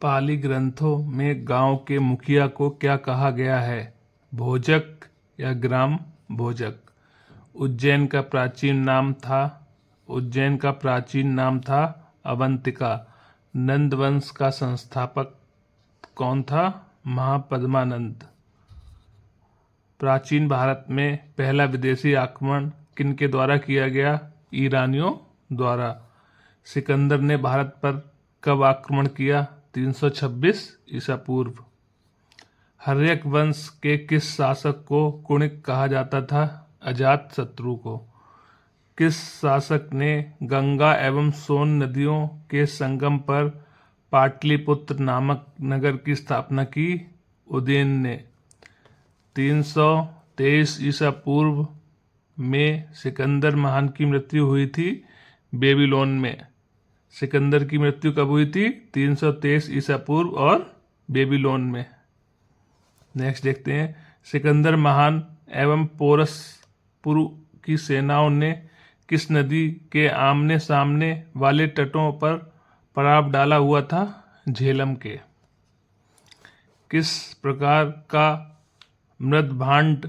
पाली ग्रंथों में गांव के मुखिया को क्या कहा गया है? भोजक या ग्राम भोजक। उज्जैन का प्राचीन नाम था अवंतिका। नंद वंश का संस्थापक कौन था? महापद्मानंद। प्राचीन भारत में पहला विदेशी आक्रमण किनके द्वारा किया गया? ईरानियों द्वारा। सिकंदर ने भारत पर कब आक्रमण किया? 326 ईसा पूर्व। हर्यक वंश के किस शासक को कुणिक कहा जाता था? अजात शत्रु को। किस शासक ने गंगा एवं सोन नदियों के संगम पर पाटलिपुत्र नामक नगर की स्थापना की? उदयन ने। 323 ईसा पूर्व में सिकंदर महान की मृत्यु हुई थी बेबीलोन में। सिकंदर की मृत्यु कब हुई थी? 323 ईसा पूर्व और बेबीलोन में। नेक्स्ट देखते हैं, सिकंदर महान एवं पोरस पुरु की सेनाओं ने किस नदी के आमने सामने वाले तटों पर पड़ाव डाला हुआ था? झेलम के। किस प्रकार का मृदभांड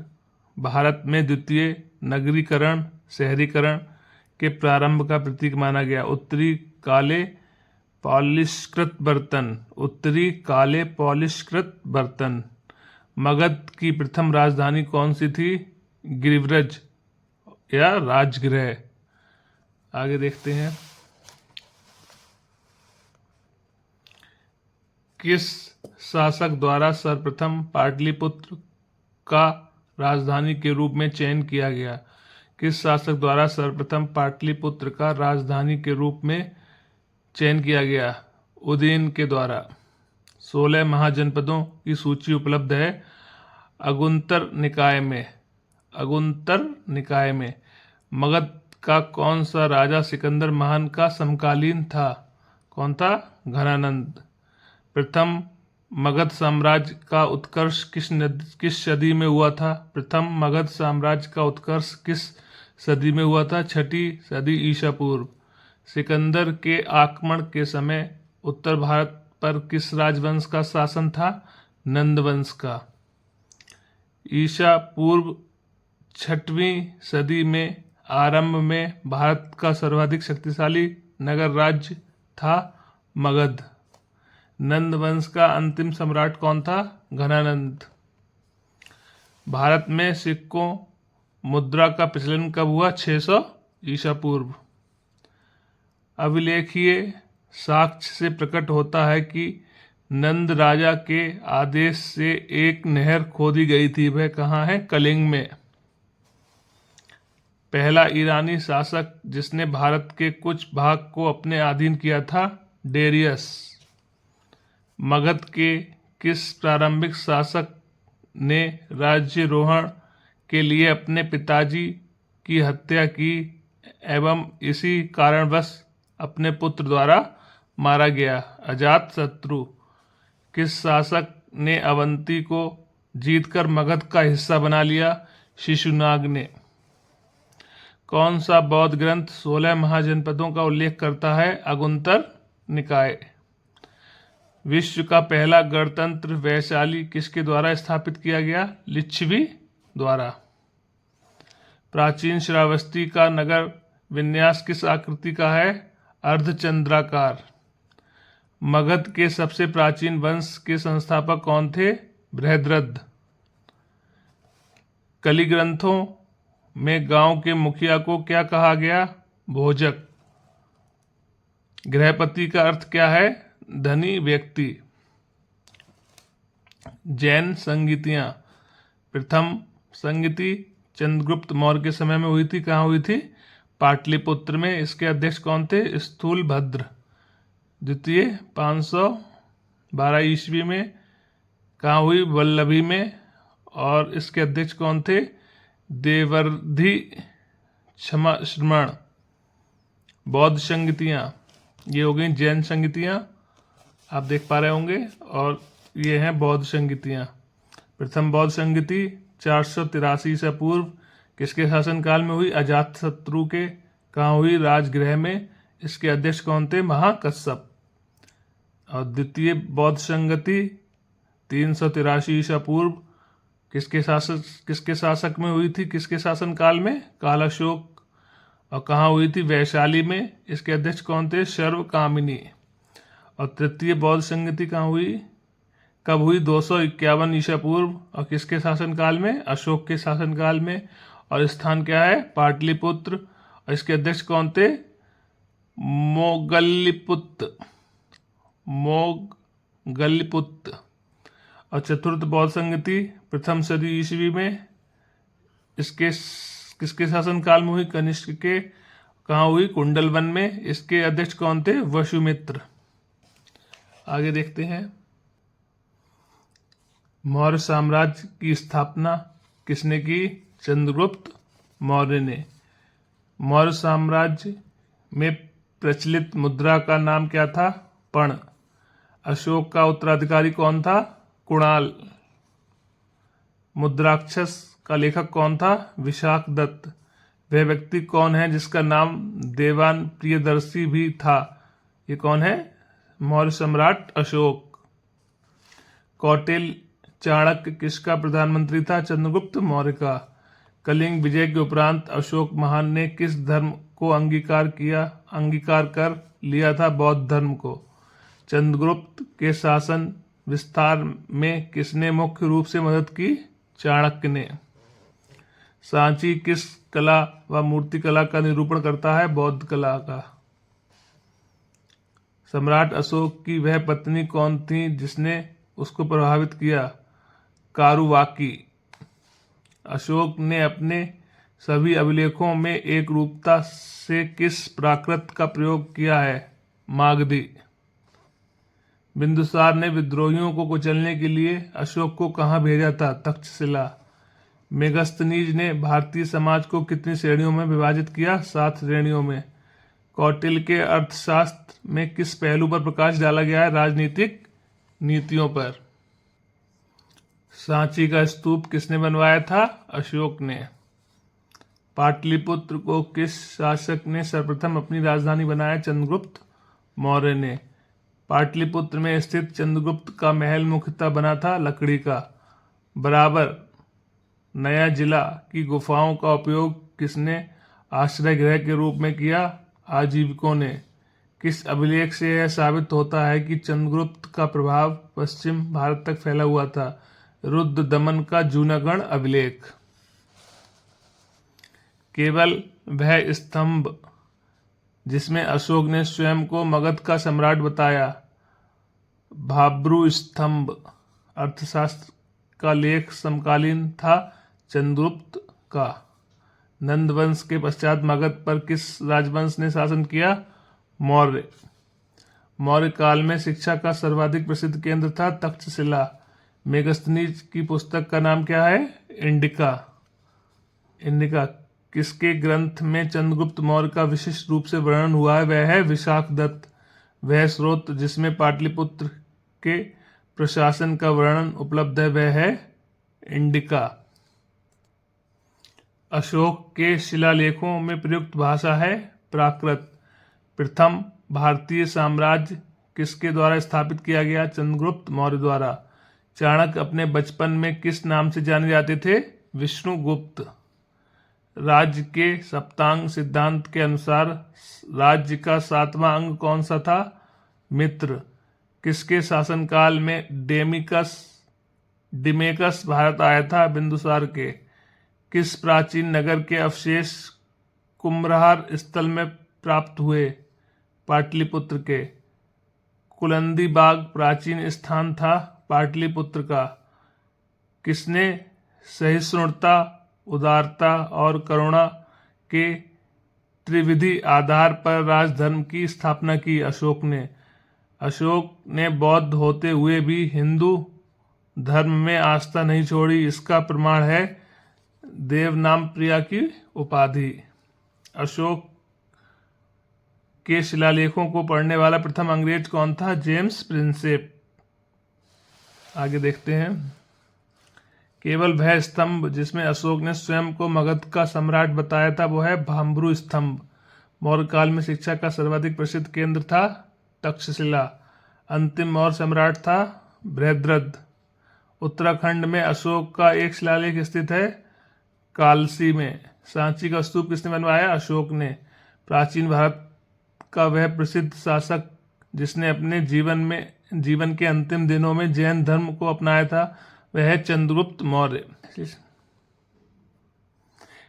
भारत में द्वितीय नगरीकरण शहरीकरण के प्रारंभ का प्रतीक माना गया? उत्तरी काले पॉलिशकृत बर्तन। मगध की प्रथम राजधानी कौन सी थी? गिरिव्रज या राजगृह। आगे देखते हैं, किस शासक द्वारा सर्वप्रथम पाटलिपुत्र का राजधानी के रूप में चयन किया गया? किस शासक द्वारा सर्वप्रथम पाटलिपुत्र का राजधानी के रूप में चयन किया गया? उदयन के द्वारा। 16 महाजनपदों की सूची उपलब्ध है अगुंतर निकाय में। मगध का कौन सा राजा सिकंदर महान का समकालीन था? कौन था? घनानंद। प्रथम मगध साम्राज्य का उत्कर्ष किस सदी में हुआ था? प्रथम मगध साम्राज्य का उत्कर्ष किस सदी में हुआ था? 6ठी सदी ईसा पूर्व। सिकंदर के आक्रमण के समय उत्तर भारत पर किस राजवंश का शासन था? नंद वंश का। ईसा पूर्व 6वीं सदी में आरंभ में भारत का सर्वाधिक शक्तिशाली नगर राज्य था मगध। नंद वंश का अंतिम सम्राट कौन था? घनानंद। भारत में सिक्कों मुद्रा का प्रचलन कब हुआ? 600 ईसा पूर्व। अभिलेखीय साक्ष्य से प्रकट होता है कि नंद राजा के आदेश से एक नहर खोदी गई थी। वह कहाँ है? कलिंग में। पहला ईरानी शासक जिसने भारत के कुछ भाग को अपने अधीन किया था? डेरियस। मगध के किस प्रारंभिक शासक ने राज्यारोहण के लिए अपने पिताजी की हत्या की एवं इसी कारणवश अपने पुत्र द्वारा मारा गया? अजात शत्रु। किस शासक ने अवंती को जीतकर मगध का हिस्सा बना लिया? शिशुनाग ने। कौन सा बौद्ध ग्रंथ 16 महाजनपदों का उल्लेख करता है? अगुंतर निकाय। विश्व का पहला गणतंत्र वैशाली किसके द्वारा स्थापित किया गया? लिच्छवी द्वारा। प्राचीन श्रावस्ती का नगर विन्यास किस आकृति का है? अर्धचंद्राकार। मगध के सबसे प्राचीन वंश के संस्थापक कौन थे? बृहद्रथ। कलि ग्रंथों में गांव के मुखिया को क्या कहा गया? भोजक। गृहपति का अर्थ क्या है? धनी व्यक्ति। जैन संगीतियां। प्रथम संगीति चंद्रगुप्त मौर्य के समय में हुई थी। कहाँ हुई थी? पाटलिपुत्र में। इसके अध्यक्ष कौन थे? स्थूलभद्र द्वितीय 512 ईस्वी में। कहाँ हुई? वल्लभी में। और इसके अध्यक्ष कौन थे? देवर्धि श्रमण। बौद्ध संगीतियाँ ये हो गई जैन संगीतियाँ, आप देख पा रहे होंगे, और ये हैं बौद्ध संगीतियाँ। प्रथम बौद्ध संगीति 483 ईसा पूर्व किसके शासनकाल में हुई? अजातशत्रु के। कहाँ हुई? राजगृह में। इसके अध्यक्ष कौन थे? महाकश्यप। और द्वितीय बौद्ध संगति 383 ईसा पूर्व किसके शासक में हुई थी, किसके शासन काल में? कालाशोक। और कहाँ हुई थी? वैशाली में। इसके अध्यक्ष कौन थे? सर्वकामिनी। और तृतीय बौद्ध संगति कहाँ हुई, कब हुई? 251 ईसा पूर्व। और किसके शासन काल में? अशोक के शासन काल में। और स्थान क्या है? पाटलिपुत्र। और इसके अध्यक्ष कौन थे? मोगलिपुत्र। और चतुर्थ बौद्ध संगति प्रथम सदी ईस्वी में किसके शासन काल में हुई? कनिष्क के। कहाँ हुई? कुंडलवन में। इसके अध्यक्ष कौन थे? वसुमित्र। आगे देखते हैं, मौर्य साम्राज्य की स्थापना किसने की? चंद्रगुप्त मौर्य ने। मौर्य साम्राज्य में प्रचलित मुद्रा का नाम क्या था? पण। अशोक का उत्तराधिकारी कौन था? कुणाल। मुद्राक्षस का लेखक कौन था? विशाखदत्त। वह व्यक्ति कौन है जिसका नाम देवान प्रियदर्शी भी था? ये कौन है? मौर्य सम्राट अशोक। कौटिल्य चाणक्य किसका प्रधानमंत्री था? चंद्रगुप्त मौर्य का। कलिंग विजय के उपरांत अशोक महान ने किस धर्म को अंगीकार कर लिया था? बौद्ध धर्म को। चंद्रगुप्त के शासन विस्तार में किसने मुख्य रूप से मदद की? चाणक्य ने। सांची किस कला व मूर्तिकला का निरूपण करता है? बौद्ध कला का। सम्राट अशोक की वह पत्नी कौन थी जिसने उसको प्रभावित किया? कारुवाकी। अशोक ने अपने सभी अभिलेखों में एक रूपता से किस प्राकृत का प्रयोग किया है? मागधी। बिंदुसार ने विद्रोहियों को कुचलने के लिए अशोक को कहाँ भेजा था? तक्षशिला। मेगस्थनीज ने भारतीय समाज को कितनी श्रेणियों में विभाजित किया? 7 श्रेणियों में। कौटिल्य के अर्थशास्त्र में किस पहलू पर प्रकाश डाला गया है? राजनीतिक नीतियों पर। सांची का स्तूप किसने बनवाया था? अशोक ने। पाटलिपुत्र को किस शासक ने सर्वप्रथम अपनी राजधानी बनाया? चंद्रगुप्त मौर्य ने। पाटलिपुत्र में स्थित चंद्रगुप्त का महल मुख्यतः बना था लकड़ी का। बराबर नया जिला की गुफाओं का उपयोग किसने आश्रय गृह के रूप में किया? आजीविकों ने। किस अभिलेख से यह साबित होता है कि चंद्रगुप्त का प्रभाव पश्चिम भारत तक फैला हुआ था? रुद्र दमन का जूनागढ़ अभिलेख। केवल वह स्तंभ जिसमें अशोक ने स्वयं को मगध का सम्राट बताया, भाब्रू स्तंभ। अर्थशास्त्र का लेख समकालीन था चंद्रगुप्त का। नंद वंश के पश्चात मगध पर किस राजवंश ने शासन किया? मौर्य। मौर्य काल में शिक्षा का सर्वाधिक प्रसिद्ध केंद्र था तक्षशिला। मेगस्थनीज की पुस्तक का नाम क्या है? इंडिका। किसके ग्रंथ में चंद्रगुप्त मौर्य का विशिष्ट रूप से वर्णन हुआ है? वह है विशाखदत्त। वह स्रोत जिसमें पाटलिपुत्र के प्रशासन का वर्णन उपलब्ध है वह है इंडिका। अशोक के शिलालेखों में प्रयुक्त भाषा है प्राकृत। प्रथम भारतीय साम्राज्य किसके द्वारा स्थापित किया गया? चंद्रगुप्त मौर्य द्वारा। चाणक्य अपने बचपन में किस नाम से जाने जाते थे? विष्णुगुप्त। राज्य के सप्तांग सिद्धांत के अनुसार राज्य का 7वां अंग कौन सा था? मित्र। किसके शासनकाल में डिमेकस भारत आया था? बिंदुसार के। किस प्राचीन नगर के अवशेष कुम्भरहार स्थल में प्राप्त हुए? पाटलिपुत्र के। कुलंदी बाग प्राचीन स्थान था पाटलिपुत्र का। किसने सहिष्णुता, उदारता और करुणा के त्रिविधि आधार पर राजधर्म की स्थापना की? अशोक ने। अशोक ने बौद्ध होते हुए भी हिंदू धर्म में आस्था नहीं छोड़ी, इसका प्रमाण है देवनाम प्रिया की उपाधि। अशोक के शिलालेखों को पढ़ने वाला प्रथम अंग्रेज कौन था? James Prinsep. आगे देखते हैं, केवल वह स्तंभ जिसमें अशोक ने स्वयं को मगध का सम्राट बताया था वो है भाब्रू स्तंभ। मौर्य काल में शिक्षा का सर्वाधिक प्रसिद्ध केंद्र था तक्षशिला। अंतिम मौर्य सम्राट था बृहद्रथ। उत्तराखंड में अशोक का एक शिलालेख स्थित है कालसी में। सांची का स्तूप किसने बनवाया? अशोक ने। प्राचीन भारत का वह प्रसिद्ध शासक जिसने अपने जीवन के अंतिम दिनों में जैन धर्म को अपनाया था वह है चंद्रगुप्त मौर्य।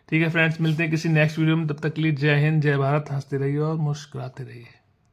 ठीक है फ्रेंड्स, मिलते हैं किसी नेक्स्ट वीडियो में। तब तक के लिए जय हिंद, जय भारत। हंसते रहिए और मुस्कुराते रहिए।